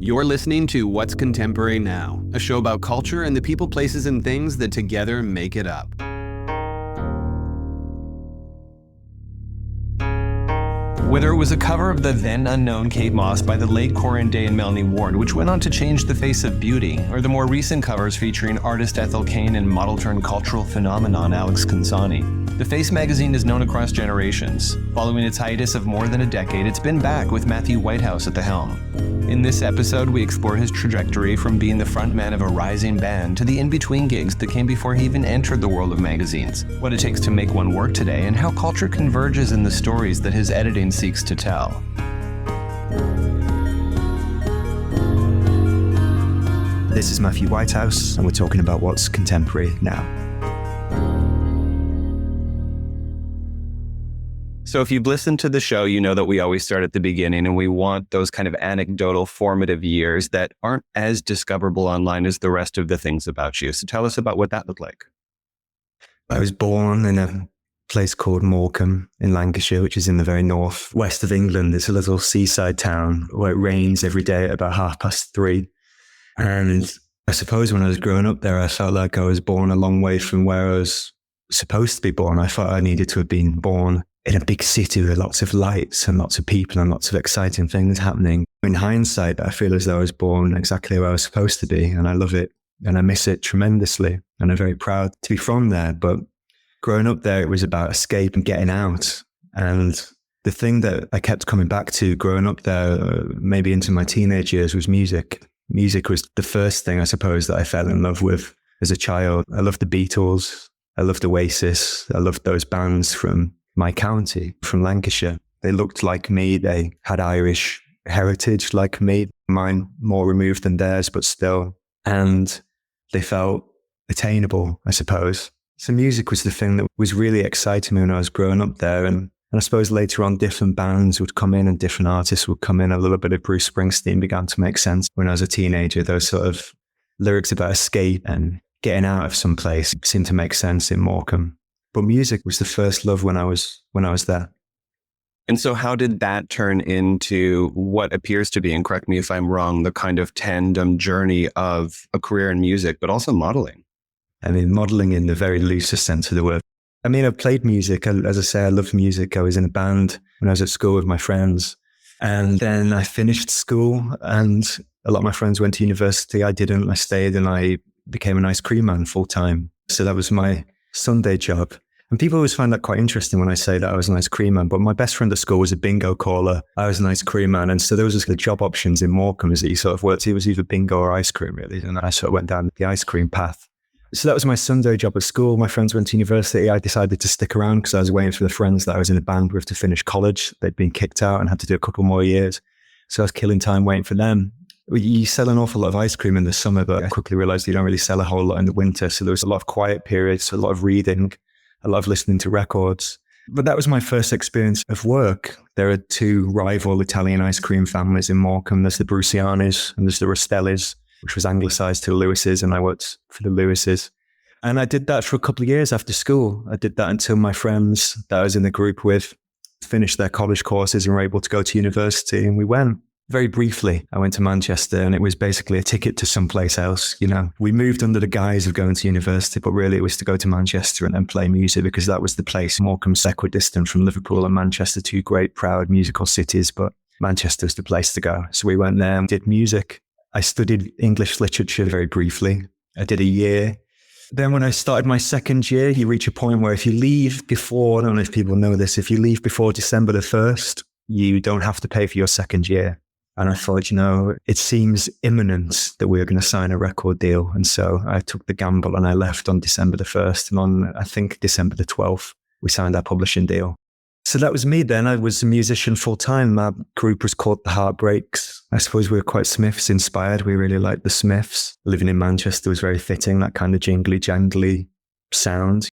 You're listening to What's Contemporary Now, a show about culture and the people, places, and things that together make it up. Whether it was a cover of the then unknown Kate Moss by the late Corin Day and Melanie Ward, which went on to change the face of beauty, or the more recent covers featuring artist Ethel Cain and model-turned-cultural phenomenon Alex Consani, The Face magazine is known across generations. Following its hiatus of more than a decade, it's been back with Matthew Whitehouse at the helm. In this episode, we explore his trajectory from being the frontman of a rising band to the in-between gigs that came before he even entered the world of magazines, what it takes to make one work today, and how culture converges in the stories that his editing seeks to tell. This is Matthew Whitehouse, and we're talking about what's contemporary now. So if you've listened to the show, you know that we always start at the beginning, and we want those kind of anecdotal, formative years that aren't as discoverable online as the rest of the things about you. So tell us about what that looked like. I was born in a place called Morecambe in Lancashire, which is in the very northwest of England. It's a little seaside town where it rains every day at about 3:30. And I suppose when I was growing up there, I felt like I was born a long way from where I was supposed to be born. I thought I needed to have been born in a big city with lots of lights and lots of people and lots of exciting things happening. In hindsight, I feel as though I was born exactly where I was supposed to be, and I love it and I miss it tremendously. And I'm very proud to be from there. But growing up there, it was about escape and getting out. And the thing that I kept coming back to growing up there, maybe into my teenage years, was music. Music was the first thing, I suppose, that I fell in love with as a child. I loved the Beatles. I loved Oasis. I loved those bands from my county, from Lancashire. They looked like me. They had Irish heritage like me, mine more removed than theirs, but still. And they felt attainable, I suppose. So music was the thing that was really exciting me when I was growing up there. And I suppose later on, different bands would come in and different artists would come in. A little bit of Bruce Springsteen began to make sense when I was a teenager. Those sort of lyrics about escape and getting out of some place seemed to make sense in Morecambe. But music was the first love when I was there. And so how did that turn into what appears to be, and correct me if I'm wrong, the kind of tandem journey of a career in music, but also modeling? I mean, modeling in the very loosest sense of the word. I mean, I played music. As I say, I loved music. I was in a band when I was at school with my friends. And then I finished school and a lot of my friends went to university. I didn't. I stayed and I became an ice cream man full time. So that was my Sunday job. And people always find that quite interesting when I say that I was an ice cream man. But my best friend at school was a bingo caller. I was an ice cream man. And so there was just the job options in Morecambe is that you sort of worked. It was either bingo or ice cream, really. And I sort of went down the ice cream path. So that was my Sunday job at school. My friends went to university. I decided to stick around because I was waiting for the friends that I was in a band with to finish college. They'd been kicked out and had to do a couple more years. So I was killing time waiting for them. You sell an awful lot of ice cream in the summer, but I quickly realized you don't really sell a whole lot in the winter. So there was a lot of quiet periods, a lot of reading, a lot of listening to records. But that was my first experience of work. There are two rival Italian ice cream families in Morecambe. There's the Brucianis and there's the Rostellis, which was anglicised to Lewis's, and I worked for the Lewis's. And I did that for a couple of years after school. I did that until my friends that I was in the group with finished their college courses and were able to go to university, and we went. Very briefly, I went to Manchester and it was basically a ticket to someplace else. You know, we moved under the guise of going to university, but really it was to go to Manchester and play music because that was the place. Morecambe's equidistant from Liverpool and Manchester, two great, proud musical cities, but Manchester was the place to go. So we went there and did music. I studied English literature very briefly. I did a year. Then when I started my second year, you reach a point where if you leave before, I don't know if people know this, if you leave before December the 1st, you don't have to pay for your second year. And I thought, you know, it seems imminent that we were going to sign a record deal. And so I took the gamble and I left on December the 1st. And on, I think, December the 12th, we signed our publishing deal. So that was me then. I was a musician full time. My group was called The Heartbreaks. I suppose we were quite Smiths inspired. We really liked the Smiths. Living in Manchester was very fitting, that kind of jingly jangly sound.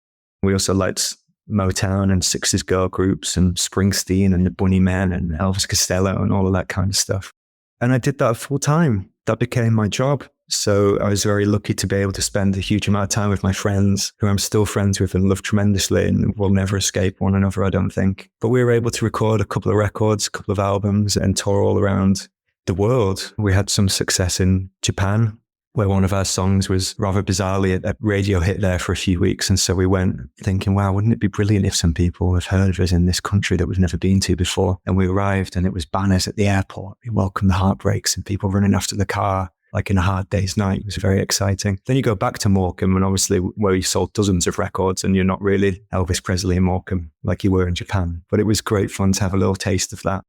We also liked Motown and 60s girl groups and Springsteen and the Bunnymen and Elvis Costello and all of that kind of stuff. And I did that full time. That became my job. So I was very lucky to be able to spend a huge amount of time with my friends who I'm still friends with and love tremendously and will never escape one another, I don't think. But we were able to record a couple of records, a couple of albums and tour all around the world. We had some success in Japan, where one of our songs was rather bizarrely a radio hit there for a few weeks. And so we went thinking, wow, wouldn't it be brilliant if some people have heard of us in this country that we've never been to before? And we arrived and it was banners at the airport. We welcomed the heartbreaks and people running after the car like in A Hard Day's Night. It was very exciting. Then you go back to Morecambe and obviously where you sold dozens of records and you're not really Elvis Presley in Morecambe like you were in Japan. But it was great fun to have a little taste of that.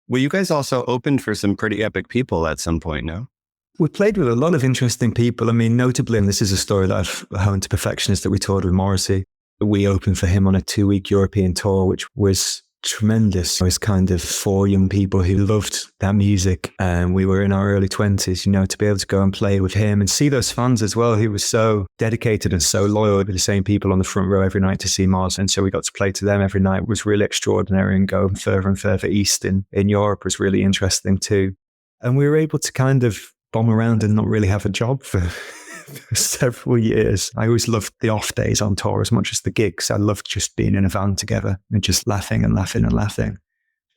Well, you guys also opened for some pretty epic people at some point, no? We played with a lot of interesting people. I mean, notably, and this is a story that I've honed to perfection, is that we toured with Morrissey. We opened for him on a 2-week European tour, which was tremendous. It was kind of 4 young people who loved that music. And we were in our early 20s, you know, to be able to go and play with him and see those fans as well, who were so dedicated and so loyal, with the same people on the front row every night to see Mars. And so we got to play to them every night. It was really extraordinary, and going further and further east in Europe was really interesting too. And we were able to kind of bomb around and not really have a job for several years. I always loved the off days on tour as much as the gigs. I loved just being in a van together and just laughing and laughing and laughing.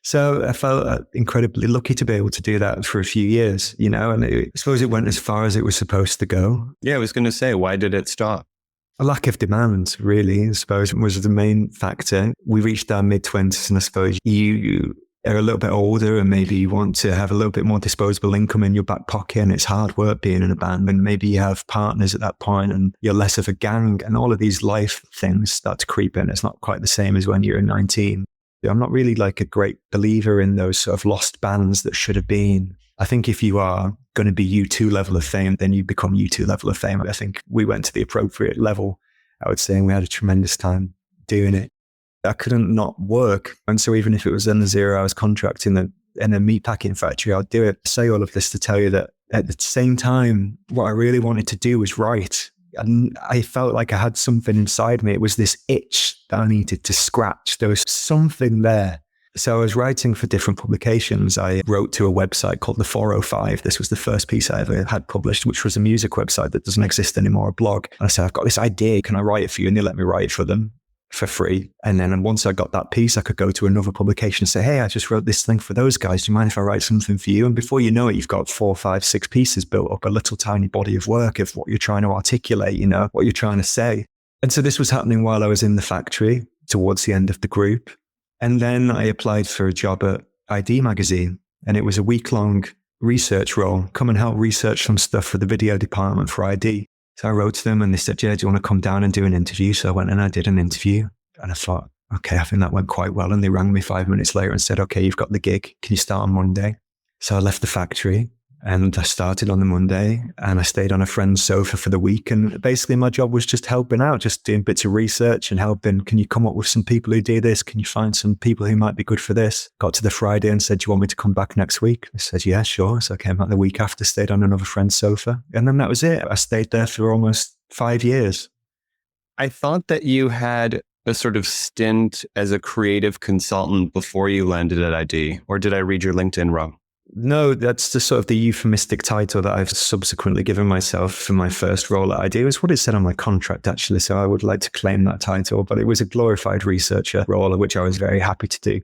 So I felt incredibly lucky to be able to do that for a few years, you know, and I suppose it went as far as it was supposed to go. Yeah, I was going to say, why did it stop? A lack of demand, really, I suppose, was the main factor. We reached our mid-20s and I suppose you are a little bit older and maybe you want to have a little bit more disposable income in your back pocket, and it's hard work being in a band, and maybe you have partners at that point and you're less of a gang, and all of these life things start to creep in. It's not quite the same as when you're 19. I'm not really like a great believer in those sort of lost bands that should have been. I think if you are going to be U2 level of fame, then you become U2 level of fame. I think we went to the appropriate level, I would say, and we had a tremendous time doing it. I couldn't not work. And so even if it was in a 0-hours contract in a meatpacking factory, I'd do it. I say all of this to tell you that at the same time, what I really wanted to do was write. And I felt like I had something inside me. It was this itch that I needed to scratch. There was something there. So I was writing for different publications. I wrote to a website called The 405. This was the first piece I ever had published, which was a music website that doesn't exist anymore, a blog. And I said, I've got this idea. Can I write it for you? And they let me write it for them for free. And then once I got that piece, I could go to another publication and say, hey, I just wrote this thing for those guys. Do you mind if I write something for you? And before you know it, you've got 4, 5, 6 pieces built up, a little tiny body of work of what you're trying to articulate, you know, what you're trying to say. And so this was happening while I was in the factory towards the end of the group. And then I applied for a job at ID magazine, and it was a week-long research role. Come and help research some stuff for the video department for ID. So I wrote to them and they said, yeah, do you want to come down and do an interview? So I went and I did an interview, and I thought, okay, I think that went quite well. And they rang me 5 minutes later and said, okay, you've got the gig. Can you start on Monday? So I left the factory and I started on the Monday, and I stayed on a friend's sofa for the week. And basically my job was just helping out, just doing bits of research and helping. Can you come up with some people who do this? Can you find some people who might be good for this? Got to the Friday and said, do you want me to come back next week? I said, yeah, sure. So I came back the week after, stayed on another friend's sofa. And then that was it. I stayed there for almost 5 years. I thought that you had a sort of stint as a creative consultant before you landed at ID, or did I read your LinkedIn wrong? No, that's the sort of the euphemistic title that I've subsequently given myself for my first role at ID. It was what it said on my contract, actually. So I would like to claim that title, but it was a glorified researcher role, which I was very happy to do.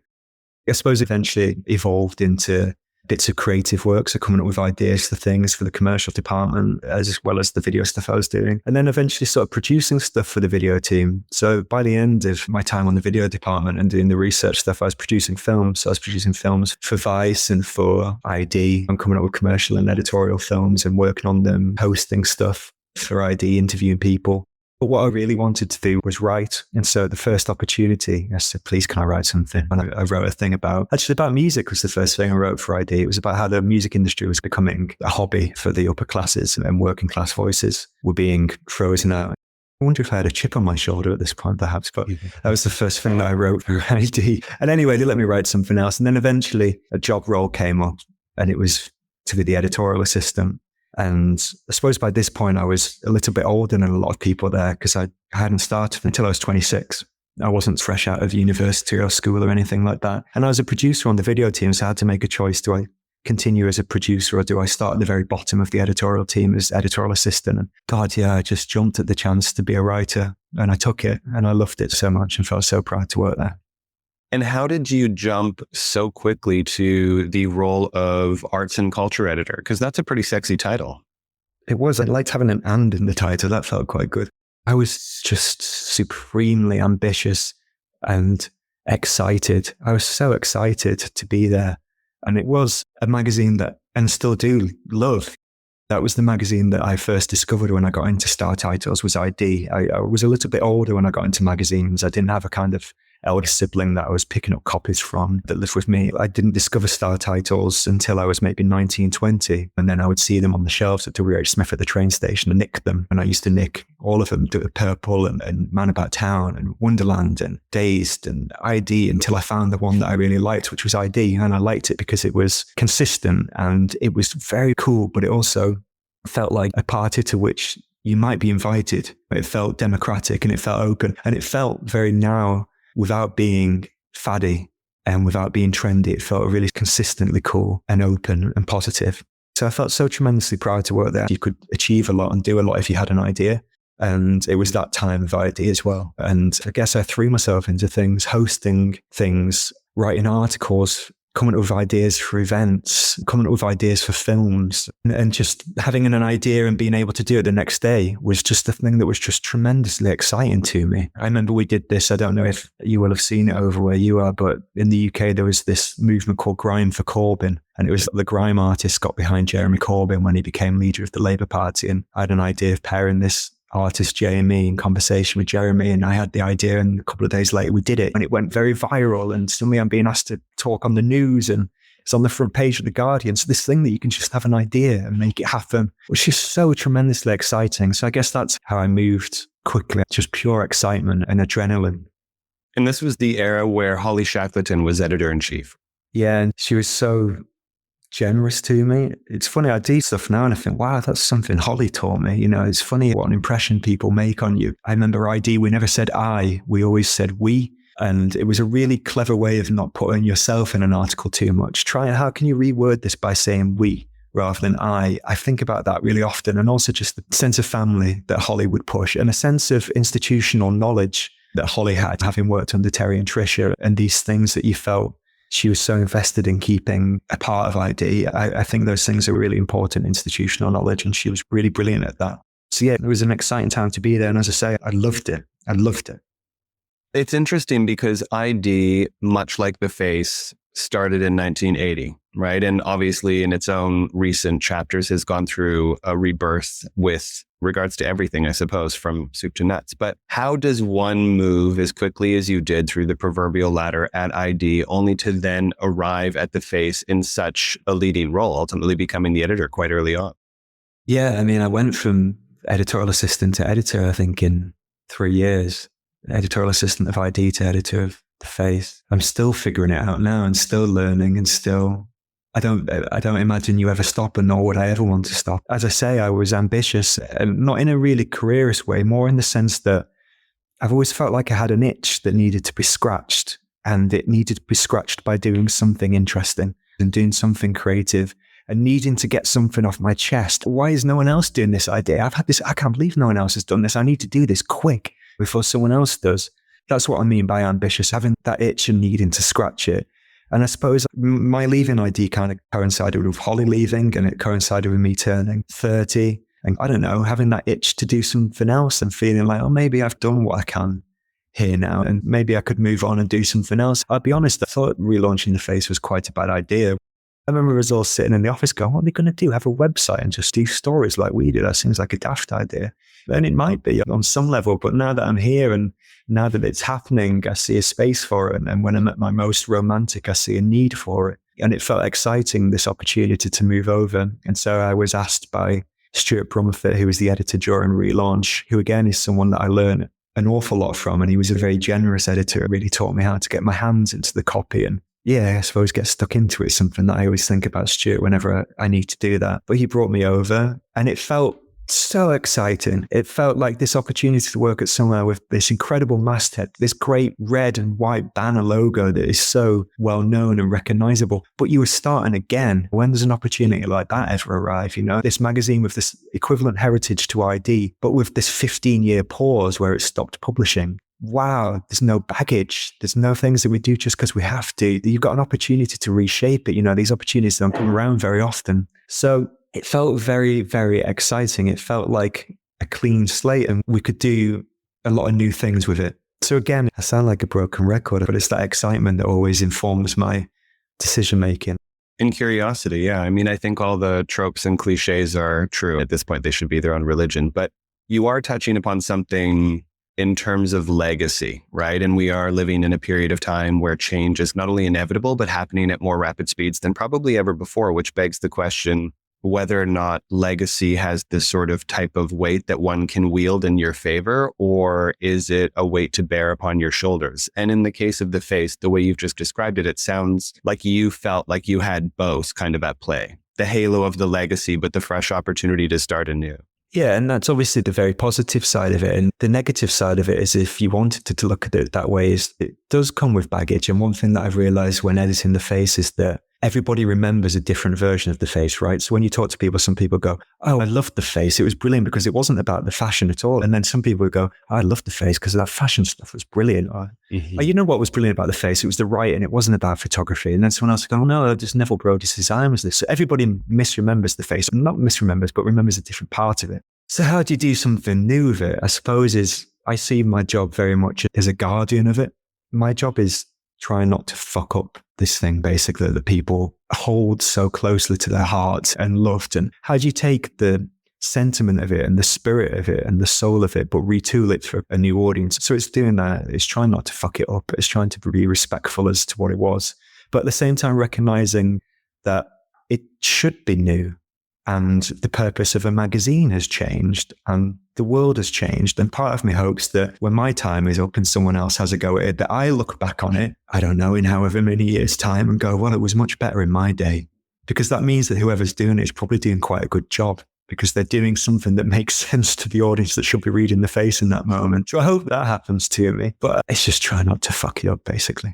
I suppose eventually evolved into bits of creative work. So coming up with ideas for things for the commercial department, as well as the video stuff I was doing. And then eventually sort of producing stuff for the video team. So by the end of my time on the video department and doing the research stuff, I was producing films. So I was producing films for Vice and for ID. I'm coming up with commercial and editorial films and working on them, posting stuff for ID, interviewing people. But what I really wanted to do was write. And so the first opportunity, I said, please, can I write something? And I wrote a thing about music was the first thing I wrote for ID. It was about how the music industry was becoming a hobby for the upper classes, and working class voices were being frozen out. I wonder if I had a chip on my shoulder at this point, perhaps, but that was the first thing that I wrote for ID. And anyway, they let me write something else. And then eventually a job role came up, and it was to be the editorial assistant. And I suppose by this point I was a little bit older than a lot of people there, because I hadn't started until I was 26. I wasn't fresh out of university or school or anything like that. And I was a producer on the video team, so I had to make a choice. Do I continue as a producer, or do I start at the very bottom of the editorial team as editorial assistant? And God, yeah, I just jumped at the chance to be a writer, and I took it, and I loved it so much and felt so proud to work there. And how did you jump so quickly to the role of arts and culture editor? Because that's a pretty sexy title. It was. I liked having an "and" in the title. That felt quite good. I was just supremely ambitious and excited. I was so excited to be there. And it was a magazine that, and still do, love. That was the magazine that I first discovered when I got into Star Titles, was ID. I was a little bit older when I got into magazines. I didn't have a kind of elder sibling that I was picking up copies from that lived with me. I didn't discover Star Titles until I was maybe 19, 20. And then I would see them on the shelves at WH Smith at the train station and nick them. And I used to nick all of them, Purple and Man About Town and Wonderland and Dazed and ID, until I found the one that I really liked, which was ID. And I liked it because it was consistent and it was very cool, but it also felt like a party to which you might be invited. It felt democratic and it felt open and it felt very now, without being faddy and without being trendy. It felt really consistently cool and open and positive. So I felt so tremendously proud to work there. You could achieve a lot and do a lot if you had an idea. And it was that time of ID as well. And I guess I threw myself into things, hosting things, writing articles, coming up with ideas for events, coming up with ideas for films, and just having an idea and being able to do it the next day was just a thing that was just tremendously exciting to me. I remember we did this, I don't know if you will have seen it over where you are, but in the UK there was this movement called Grime for Corbyn, and it was the grime artist got behind Jeremy Corbyn when he became leader of the Labour Party, and I had an idea of pairing this artist JME in conversation with Jeremy, and I had the idea, and a couple of days later we did it and it went very viral, and suddenly I'm being asked to talk on the news and it's on the front page of the Guardian. So this thing that you can just have an idea and make it happen was just so tremendously exciting. So I guess that's how I moved quickly, just pure excitement and adrenaline. And this was the era where Holly Shackleton was editor-in-chief. Yeah, and she was so generous to me. It's funny, I do stuff now and I think, wow, that's something Holly taught me. You know, it's funny what an impression people make on you. I remember ID, we never said I, we always said we. And it was a really clever way of not putting yourself in an article too much. How can you reword this by saying we rather than I? I think about that really often. And also just the sense of family that Holly would push and a sense of institutional knowledge that Holly had, having worked under Terry and Tricia, and these things that you felt she was so invested in keeping a part of ID. I think those things are really important, institutional knowledge, and she was really brilliant at that. So yeah, it was an exciting time to be there. And as I say, I loved it. I loved it. It's interesting because ID, much like The Face, started in 1980, right? And obviously in its own recent chapters has gone through a rebirth with regards to everything, I suppose, from soup to nuts. But how does one move as quickly as you did through the proverbial ladder at ID, only to then arrive at The Face in such a leading role, ultimately becoming the editor quite early on? Yeah, I mean, I went from editorial assistant to editor, I think, in 3 years. Editorial assistant of ID to editor of The Face. I'm still figuring it out now and still learning and still, I don't imagine you ever stop, and nor would I ever want to stop. As I say, I was ambitious, and not in a really careerist way, more in the sense that I've always felt like I had an itch that needed to be scratched, and it needed to be scratched by doing something interesting and doing something creative and needing to get something off my chest. Why is no one else doing this idea? I've had this, I can't believe no one else has done this. I need to do this quick before someone else does. That's what I mean by ambitious, having that itch and needing to scratch it. And I suppose my leaving ID kind of coincided with Holly leaving, and it coincided with me turning 30. And I don't know, having that itch to do something else and feeling like, oh, maybe I've done what I can here now, and maybe I could move on and do something else. I'll be honest, I thought relaunching The Face was quite a bad idea. I remember us all sitting in the office going, what are they going to do? Have a website and just do stories like we do? That seems like a daft idea. And it might be on some level, but now that I'm here and now that it's happening, I see a space for it. And when I'm at my most romantic, I see a need for it. And it felt exciting, this opportunity to move over. And so I was asked by Stuart Brummerfit, who was the editor during relaunch, who again is someone that I learned an awful lot from. And he was a very generous editor. It really taught me how to get my hands into the copy and I suppose get stuck into it. Something that I always think about Stuart whenever I need to do that. But he brought me over and it felt so exciting. It felt like this opportunity to work at somewhere with this incredible masthead, this great red and white banner logo that is so well known and recognizable. But you were starting again. When does an opportunity like that ever arrive? You know, this magazine with this equivalent heritage to ID, but with this 15-year pause where it stopped publishing. wow, there's no baggage. There's no things that we do just because we have to. You've got an opportunity to reshape it. You know, these opportunities don't come around very often. So it felt very, very exciting. It felt like a clean slate and we could do a lot of new things with it. So again, I sound like a broken record, but it's that excitement that always informs my decision making. In curiosity, yeah. I mean, I think all the tropes and cliches are true. At this point, they should be their own religion. But you are touching upon something in terms of legacy, right? And we are living in a period of time where change is not only inevitable, but happening at more rapid speeds than probably ever before, which begs the question whether or not legacy has this sort of type of weight that one can wield in your favor, or is it a weight to bear upon your shoulders? And in the case of the face, the way you've just described it, it sounds like you felt like you had both kind of at play. The halo of the legacy, but the fresh opportunity to start anew. Yeah, and that's obviously the very positive side of it. And the negative side of it is, if you wanted to look at it that way, is it does come with baggage. And one thing that I've realized when editing the face is that everybody remembers a different version of the face, right? So when you talk to people, some people go, oh, I loved the face. It was brilliant because it wasn't about the fashion at all. And then some people would go, oh, I loved the face because that fashion stuff was brilliant. Or, oh, you know what was brilliant about the face? It was the writing. It wasn't about photography. And then someone else would go, oh, no, just Neville Brody's design was this. So everybody misremembers the face. Not misremembers, but remembers a different part of it. So how do you do something new with it? I suppose I see my job very much as a guardian of it. My job is trying not to fuck up this thing, basically, that people hold so closely to their hearts and loved. And how do you take the sentiment of it and the spirit of it and the soul of it, but retool it for a new audience? So it's doing that. It's trying not to fuck it up. It's trying to be respectful as to what it was, but at the same time recognizing that it should be new. And the purpose of a magazine has changed and the world has changed. And part of me hopes that when my time is up and someone else has a go at it, that I look back on it, I don't know, in however many years' time and go, well, it was much better in my day. Because that means that whoever's doing it is probably doing quite a good job, because they're doing something that makes sense to the audience that should be reading the face in that moment. So I hope that happens to me, but it's just trying not to fuck it up, basically.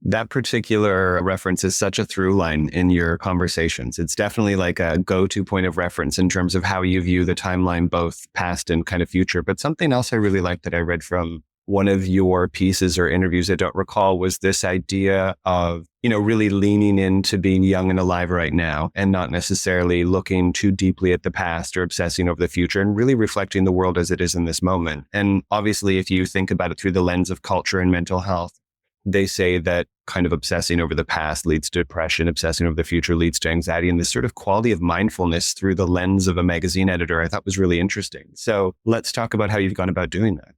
That particular reference is such a through line in your conversations. It's definitely like a go-to point of reference in terms of how you view the timeline, both past and kind of future. But something else I really liked that I read from one of your pieces or interviews, I don't recall, was this idea of, really leaning into being young and alive right now and not necessarily looking too deeply at the past or obsessing over the future, and really reflecting the world as it is in this moment. And obviously, if you think about it through the lens of culture and mental health, they say that kind of obsessing over the past leads to depression, obsessing over the future leads to anxiety, and this sort of quality of mindfulness through the lens of a magazine editor I thought was really interesting. So let's talk about how you've gone about doing that.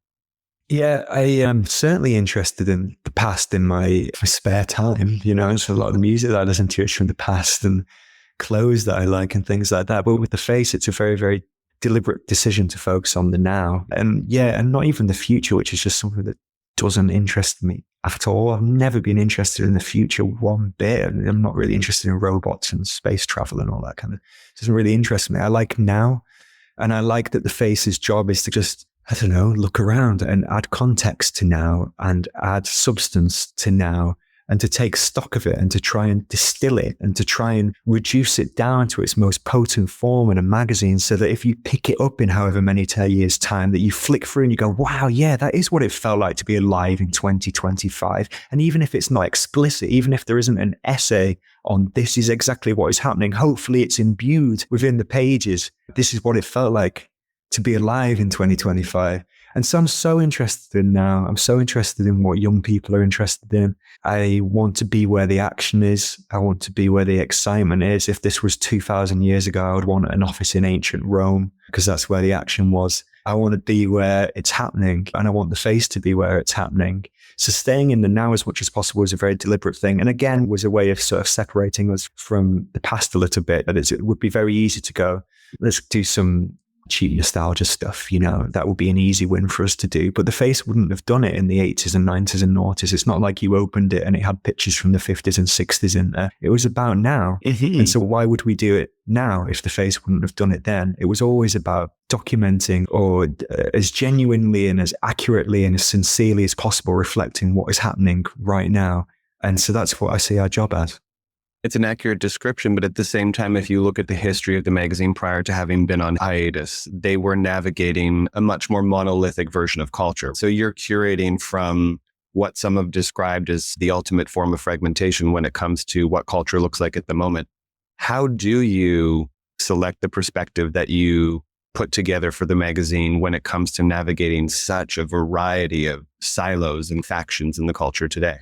Yeah, I am certainly interested in the past in my spare time, so a lot of the music that I listen to is from the past and clothes that I like and things like that. But with the face, it's a very, very deliberate decision to focus on the now. And not even the future, which is just something that doesn't interest me at all. I've never been interested in the future one bit. I'm not really interested in robots and space travel and all that kind of. It doesn't really interest me. I like now, and I like that the face's job is to just, look around and add context to now and add substance to now, and to take stock of it and to try and distill it and to try and reduce it down to its most potent form in a magazine, so that if you pick it up in however many years' time, that you flick through and you go, wow, yeah, that is what it felt like to be alive in 2025. And even if it's not explicit, even if there isn't an essay on this is exactly what is happening, hopefully it's imbued within the pages. This is what it felt like to be alive in 2025. And so I'm so interested in now. I'm so interested in what young people are interested in. I want to be where the action is. I want to be where the excitement is. If this was 2,000 years ago, I would want an office in ancient Rome, because that's where the action was. I want to be where it's happening, and I want the face to be where it's happening. So staying in the now as much as possible is a very deliberate thing. And again, was a way of sort of separating us from the past a little bit. That it would be very easy to go, let's do some cheap nostalgia stuff, that would be an easy win for us to do. But the face wouldn't have done it in the 80s and 90s and noughties. It's not like you opened it and it had pictures from the 50s and 60s in there. It was about now. Mm-hmm. And so why would we do it now if the face wouldn't have done it then? It was always about documenting, or as genuinely and as accurately and as sincerely as possible, reflecting what is happening right now. And so that's what I see our job as. It's an accurate description, but at the same time, if you look at the history of the magazine prior to having been on hiatus, they were navigating a much more monolithic version of culture. So you're curating from what some have described as the ultimate form of fragmentation when it comes to what culture looks like at the moment. How do you select the perspective that you put together for the magazine when it comes to navigating such a variety of silos and factions in the culture today?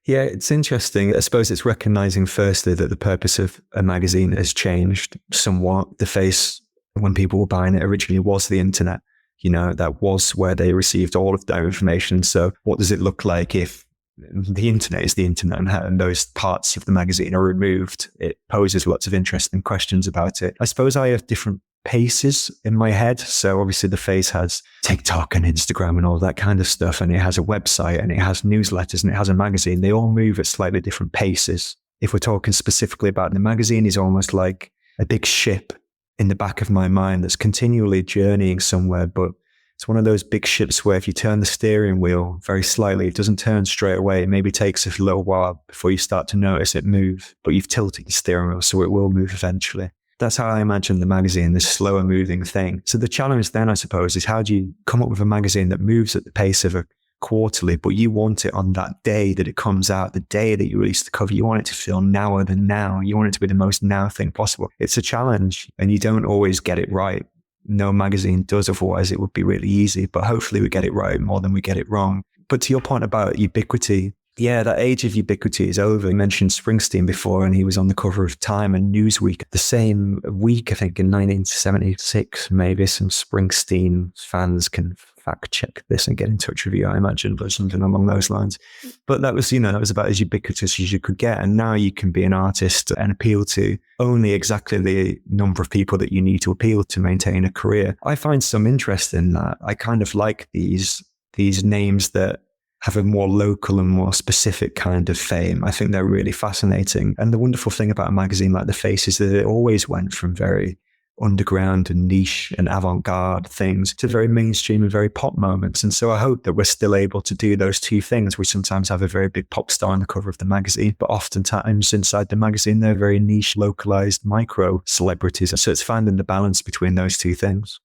Yeah, it's interesting. I suppose it's recognizing firstly that the purpose of a magazine has changed somewhat. The face, when people were buying it originally, was the internet. That was where they received all of their information. So what does it look like if the internet is the internet and those parts of the magazine are removed? It poses lots of interesting questions about it. I suppose I have different paces in my head. So obviously the face has TikTok and Instagram and all that kind of stuff. And it has a website and it has newsletters and it has a magazine. They all move at slightly different paces. If we're talking specifically about the magazine, is almost like a big ship in the back of my mind that's continually journeying somewhere. But it's one of those big ships where if you turn the steering wheel very slightly, it doesn't turn straight away. It maybe takes a little while before you start to notice it move, but you've tilted the steering wheel, so it will move eventually. That's how I imagine the magazine, this slower moving thing. So the challenge then, I suppose, is how do you come up with a magazine that moves at the pace of a quarterly, but you want it on that day that it comes out, the day that you release the cover. You want it to feel nower than now. You want it to be the most now thing possible. It's a challenge and you don't always get it right. No magazine does, otherwise it would be really easy, but hopefully we get it right more than we get it wrong. But to your point about ubiquity, yeah, that age of ubiquity is over. You mentioned Springsteen before, and he was on the cover of Time and Newsweek. The same week, I think in 1976, maybe some Springsteen fans can fact check this and get in touch with you, I imagine, or something along those lines. But that was, that was about as ubiquitous as you could get. And now you can be an artist and appeal to only exactly the number of people that you need to appeal to maintain a career. I find some interest in that. I kind of like these names that have a more local and more specific kind of fame. I think they're really fascinating. And the wonderful thing about a magazine like The Face is that it always went from very underground and niche and avant-garde things to very mainstream and very pop moments. And so I hope that we're still able to do those two things. We sometimes have a very big pop star on the cover of the magazine, but oftentimes inside the magazine, they're very niche, localized micro celebrities. So it's finding the balance between those two things.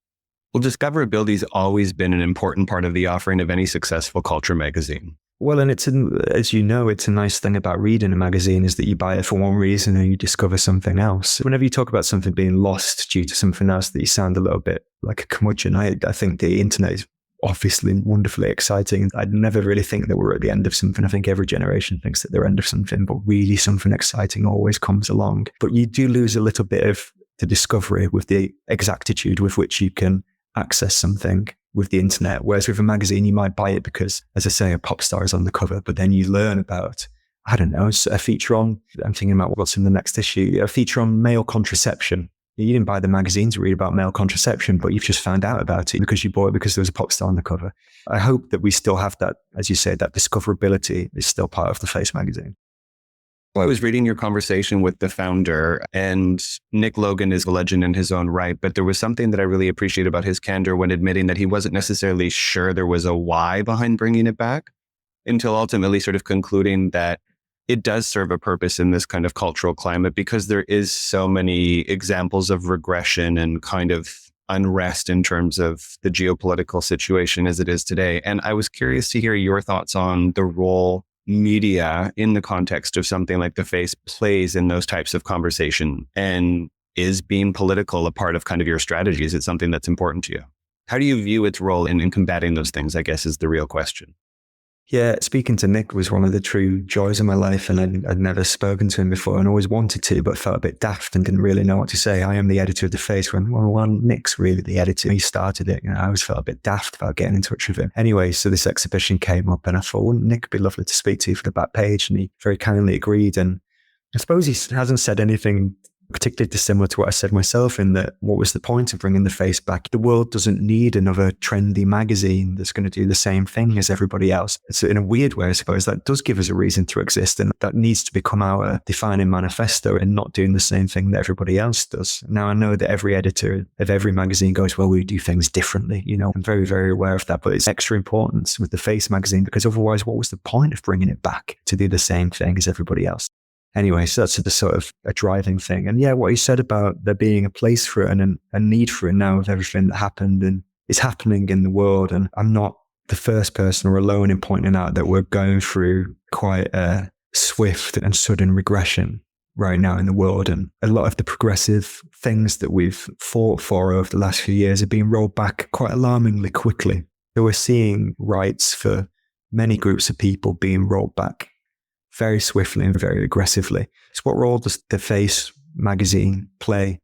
Well, discoverability's always been an important part of the offering of any successful culture magazine. Well, and as you know, it's a nice thing about reading a magazine is that you buy it for one reason and you discover something else. Whenever you talk about something being lost due to something else, that you sound a little bit like a curmudgeon. I think the internet is obviously wonderfully exciting. I'd never really think that we're at the end of something. I think every generation thinks that they're end of something, but really something exciting always comes along. But you do lose a little bit of the discovery with the exactitude with which you can access something with the internet. Whereas with a magazine, you might buy it because, as I say, a pop star is on the cover, but then you learn about, I don't know, a feature on, I'm thinking about what's in the next issue, a feature on male contraception. You didn't buy the magazine to read about male contraception, but you've just found out about it because you bought it because there was a pop star on the cover. I hope that we still have that, as you said, that discoverability is still part of the Face magazine. Well, I was reading your conversation with the founder, and Nick Logan is a legend in his own right, but there was something that I really appreciate about his candor when admitting that he wasn't necessarily sure there was a why behind bringing it back, until ultimately sort of concluding that it does serve a purpose in this kind of cultural climate because there is so many examples of regression and kind of unrest in terms of the geopolitical situation as it is today. And I was curious to hear your thoughts on the role media in the context of something like The Face plays in those types of conversation, and is being political a part of kind of your strategy? Is it something that's important to you? How do you view its role in combating those things, I guess, is the real question. Yeah, speaking to Nick was one of the true joys of my life, and I'd never spoken to him before and always wanted to, but felt a bit daft and didn't really know what to say. I am the editor of The Face when, well, Nick's really the editor. He started it. I always felt a bit daft about getting in touch with him. Anyway, so this exhibition came up and I thought, wouldn't Nick be lovely to speak to for the back page? And he very kindly agreed. And I suppose he hasn't said anything particularly dissimilar to what I said myself, in that what was the point of bringing The Face back? The world doesn't need another trendy magazine that's going to do the same thing as everybody else. So in a weird way, I suppose, that does give us a reason to exist, and that needs to become our defining manifesto and not doing the same thing that everybody else does. Now, I know that every editor of every magazine goes, well, we do things differently. I'm very, very aware of that, but it's extra important with The Face magazine because otherwise, what was the point of bringing it back to do the same thing as everybody else? Anyway, so that's the sort of a driving thing. And yeah, what you said about there being a place for it and a need for it now with everything that happened and is happening in the world. And I'm not the first person or alone in pointing out that we're going through quite a swift and sudden regression right now in the world. And a lot of the progressive things that we've fought for over the last few years are being rolled back quite alarmingly quickly. So we're seeing rights for many groups of people being rolled back very swiftly and very aggressively. It's what role does the Face magazine play?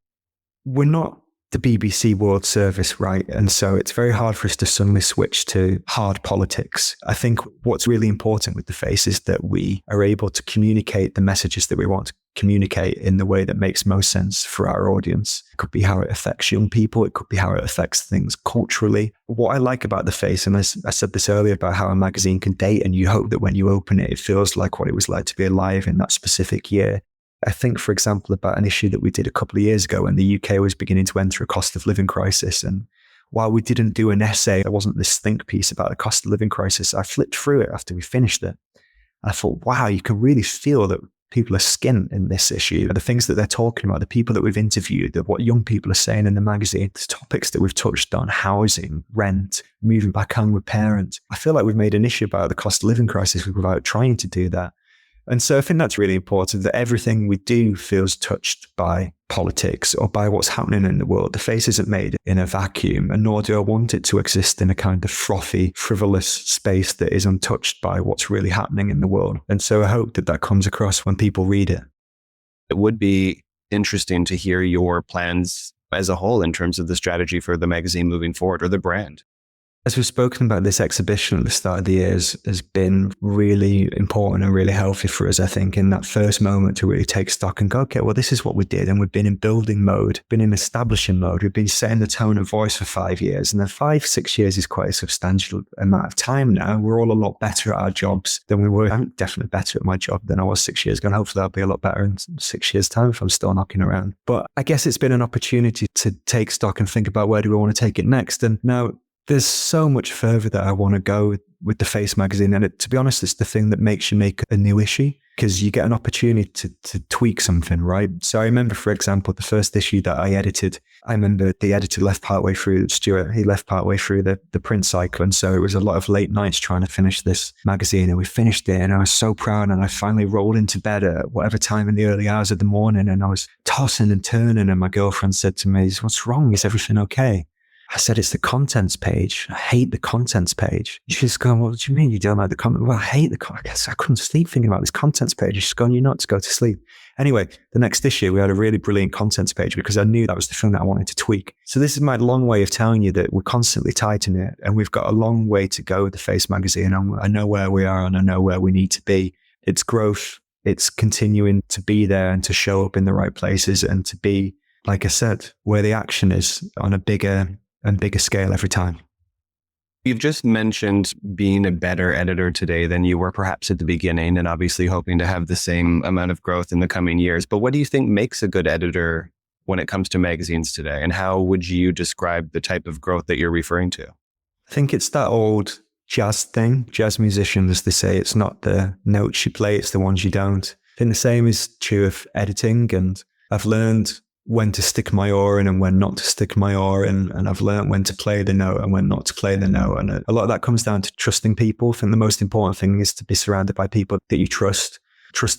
We're not the BBC World Service, right? And so it's very hard for us to suddenly switch to hard politics. I think what's really important with the Face is that we are able to communicate the messages that we want to communicate in the way that makes most sense for our audience. It could be how it affects young people. It could be how it affects things culturally. What I like about the Face, and I said this earlier about how a magazine can date and you hope that when you open it, it feels like what it was like to be alive in that specific year. I think, for example, about an issue that we did a couple of years ago when the UK was beginning to enter a cost of living crisis. And while we didn't do an essay, there wasn't this think piece about the cost of living crisis. I flipped through it after we finished it. And I thought, wow, you can really feel that people are skint in this issue. The things that they're talking about, the people that we've interviewed, what young people are saying in the magazine, the topics that we've touched on, housing, rent, moving back home with parents. I feel like we've made an issue about the cost of living crisis without trying to do that. And so I think that's really important, that everything we do feels touched by politics or by what's happening in the world. The Face isn't made in a vacuum, and nor do I want it to exist in a kind of frothy, frivolous space that is untouched by what's really happening in the world. And so I hope that that comes across when people read it. It would be interesting to hear your plans as a whole in terms of the strategy for the magazine moving forward, or the brand. As we've spoken about, this exhibition at the start of the year has been really important and really healthy for us, I think, in that first moment to really take stock and go, okay, well, this is what we did. And we've been in building mode, been in establishing mode. We've been setting the tone of voice for 5 years. And then 5-6 years is quite a substantial amount of time now. We're all a lot better at our jobs than we were. I'm definitely better at my job than I was 6 years ago. And hopefully I'll be a lot better in 6 years' time if I'm still knocking around. But I guess it's been an opportunity to take stock and think about where do we want to take it next. And now, there's so much further that I want to go with the Face magazine. And to be honest, it's the thing that makes you make a new issue, because you get an opportunity to tweak something, right? So I remember, for example, the first issue that I edited, I remember the editor left partway through, Stuart, he left partway through the print cycle. And so it was a lot of late nights trying to finish this magazine. And we finished it and I was so proud. And I finally rolled into bed at whatever time in the early hours of the morning. And I was tossing and turning. And my girlfriend said to me, "What's wrong? Is everything okay?" I said, "It's the contents page. I hate the contents page." She's going, "What do you mean you don't like the content?" "Well, I hate the content. I couldn't sleep thinking about this contents page." She's going, "You're not to go to sleep." Anyway, the next issue, we had a really brilliant contents page because I knew that was the thing that I wanted to tweak. So this is my long way of telling you that we're constantly tightening it, and we've got a long way to go with the Face magazine. I know where we are and I know where we need to be. It's growth. It's continuing to be there and to show up in the right places and to be, like I said, where the action is on a bigger scale every time. You've just mentioned being a better editor today than you were perhaps at the beginning, and obviously hoping to have the same amount of growth in the coming years. But what do you think makes a good editor when it comes to magazines today? And how would you describe the type of growth that you're referring to? I think it's that old jazz thing. Jazz musicians, they say, it's not the notes you play, it's the ones you don't. I think the same is true of editing, and I've learned when to stick my oar in and when not to stick my oar in. And I've learned when to play the note and when not to play the note. And a lot of that comes down to trusting people. I think the most important thing is to be surrounded by people that you trust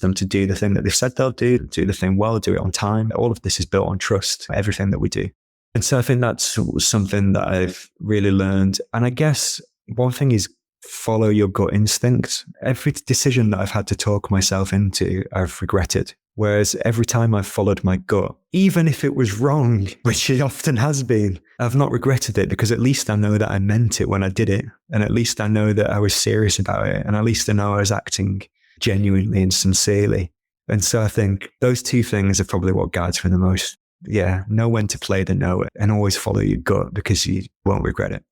them to do the thing that they've said they'll do the thing well, do it on time. All of this is built on trust, everything that we do. And so I think that's something that I've really learned. And I guess one thing is follow your gut instinct. Every decision that I've had to talk myself into, I've regretted. Whereas every time I've followed my gut, even if it was wrong, which it often has been, I've not regretted it, because at least I know that I meant it when I did it. And at least I know that I was serious about it. And at least I know I was acting genuinely and sincerely. And so I think those two things are probably what guides me the most. Yeah, know when to play the note and always follow your gut, because you won't regret it.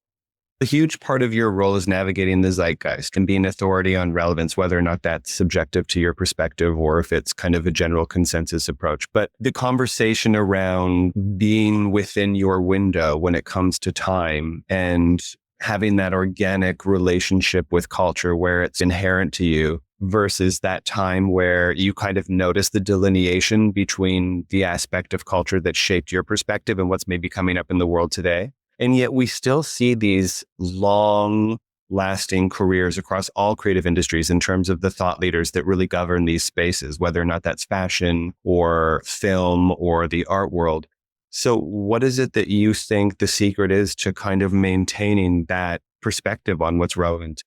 A huge part of your role is navigating the zeitgeist and being authority on relevance, whether or not that's subjective to your perspective or if it's kind of a general consensus approach. But the conversation around being within your window when it comes to time and having that organic relationship with culture where it's inherent to you versus that time where you kind of notice the delineation between the aspect of culture that shaped your perspective and what's maybe coming up in the world today. And yet we still see these long lasting careers across all creative industries in terms of the thought leaders that really govern these spaces, whether or not that's fashion or film or the art world. So what is it that you think the secret is to kind of maintaining that perspective on what's relevant?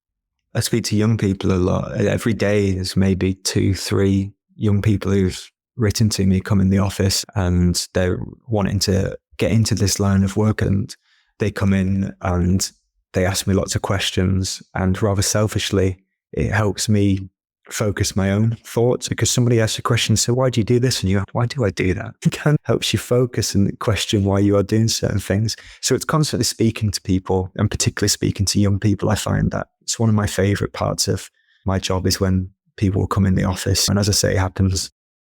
I speak to young people a lot. Every day there's maybe 2, 3 young people who've written to me, come in the office, and they're wanting to get into this line of work. And they come in and they ask me lots of questions. And rather selfishly, it helps me focus my own thoughts, because somebody asks a question, so why do you do this? And you go, why do I do that? It kind of helps you focus and question why you are doing certain things. So it's constantly speaking to people, and particularly speaking to young people. I find that it's one of my favorite parts of my job is when people will come in the office. And as I say, it happens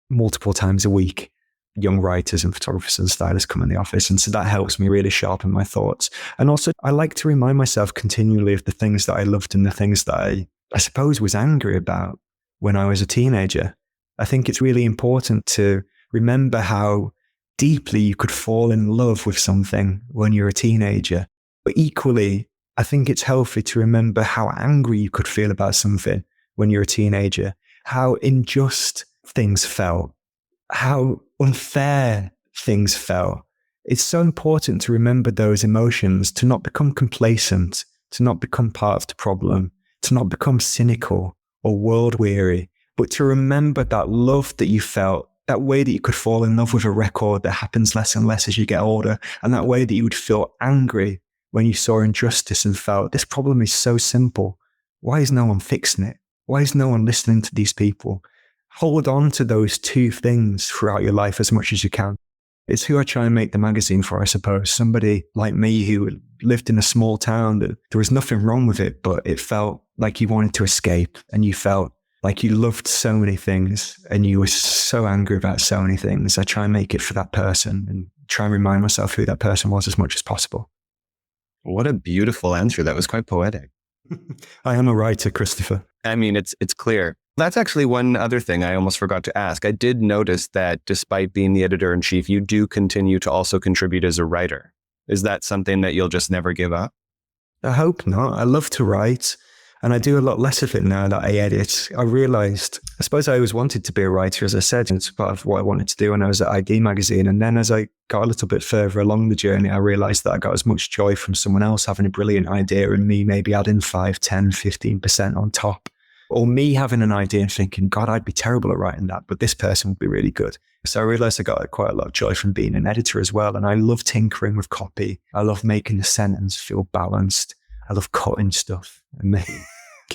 multiple times a week. Young writers and photographers and stylists come in the office. And so that helps me really sharpen my thoughts. And also I like to remind myself continually of the things that I loved and the things that I suppose was angry about when I was a teenager. I think it's really important to remember how deeply you could fall in love with something when you're a teenager. But equally, I think it's healthy to remember how angry you could feel about something when you're a teenager, how unjust things felt, how unfair things felt. It's so important to remember those emotions, to not become complacent, to not become part of the problem, to not become cynical or world weary, but to remember that love that you felt, that way that you could fall in love with a record that happens less and less as you get older, and that way that you would feel angry when you saw injustice and felt, this problem is so simple. Why is no one fixing it? Why is no one listening to these people? Hold on to those two things throughout your life as much as you can. It's who I try and make the magazine for, I suppose. Somebody like me who lived in a small town that there was nothing wrong with it, but it felt like you wanted to escape, and you felt like you loved so many things and you were so angry about so many things. I try and make it for that person and try and remind myself who that person was as much as possible. What a beautiful answer. That was quite poetic. I am a writer, Christopher. I mean, it's clear. That's actually one other thing I almost forgot to ask. I did notice that despite being the editor-in-chief, you do continue to also contribute as a writer. Is that something that you'll just never give up? I hope not. I love to write, and I do a lot less of it now that I edit. I realized, I suppose I always wanted to be a writer, as I said, and it's part of what I wanted to do when I was at ID Magazine. And then as I got a little bit further along the journey, I realized that I got as much joy from someone else having a brilliant idea and me maybe adding 5, 10, 15% on top. Or me having an idea and thinking, God, I'd be terrible at writing that, but this person would be really good. So I realized I got quite a lot of joy from being an editor as well. And I love tinkering with copy. I love making the sentence feel balanced. I love cutting stuff and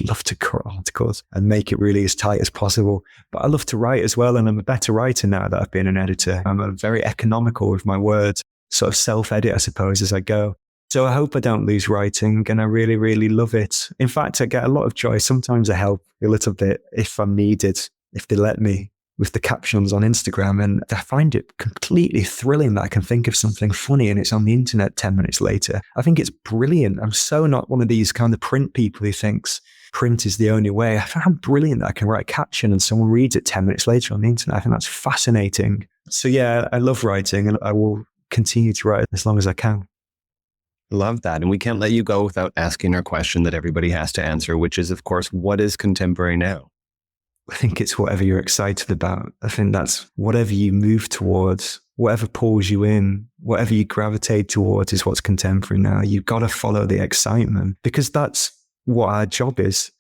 love to cut articles and make it really as tight as possible. But I love to write as well. And I'm a better writer now that I've been an editor. I'm very economical with my words, sort of self-edit, I suppose, as I go. So I hope I don't lose writing, and I really, really love it. In fact, I get a lot of joy. Sometimes I help a little bit if I'm needed, if they let me, with the captions on Instagram. And I find it completely thrilling that I can think of something funny and it's on the internet 10 minutes later. I think it's brilliant. I'm so not one of these kind of print people who thinks print is the only way. I find brilliant that I can write a caption and someone reads it 10 minutes later on the internet. I think that's fascinating. So yeah, I love writing, and I will continue to write as long as I can. Love that. And we can't let you go without asking our question that everybody has to answer, which is, of course, what is contemporary now? I think it's whatever you're excited about. I think that's whatever you move towards, whatever pulls you in, whatever you gravitate towards is what's contemporary now. You've got to follow the excitement, because that's what our job is.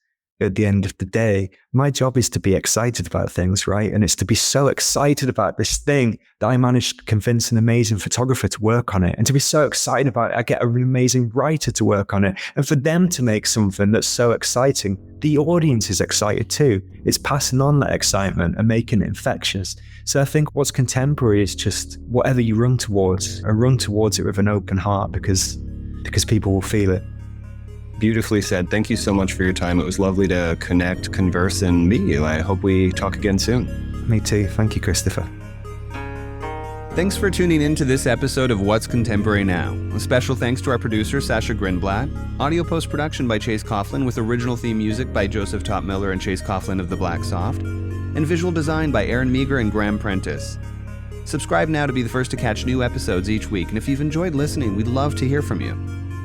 At the end of the day, my job is to be excited about things, right? And it's to be so excited about this thing that I managed to convince an amazing photographer to work on it. And to be so excited about it, I get an amazing writer to work on it. And for them to make something that's so exciting, the audience is excited too. It's passing on that excitement and making it infectious. So I think what's contemporary is just whatever you run towards, and run towards it with an open heart, because people will feel it. Beautifully said. Thank you so much for your time. It was lovely to connect, converse, and meet you. I hope we talk again soon. Me too. Thank you, Christopher. Thanks for tuning in to this episode of What's Contemporary Now. A special thanks to our producer, Sasha Grinblatt. Audio post-production by Chase Coughlin with original theme music by Joseph Topmiller and Chase Coughlin of The Black Soft. And visual design by Aaron Meager and Graham Prentice. Subscribe now to be the first to catch new episodes each week. And if you've enjoyed listening, we'd love to hear from you.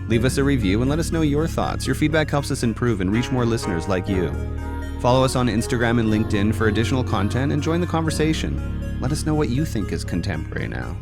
Leave us a review and let us know your thoughts. Your feedback helps us improve and reach more listeners like you. Follow us on Instagram and LinkedIn for additional content and join the conversation. Let us know what you think is contemporary now.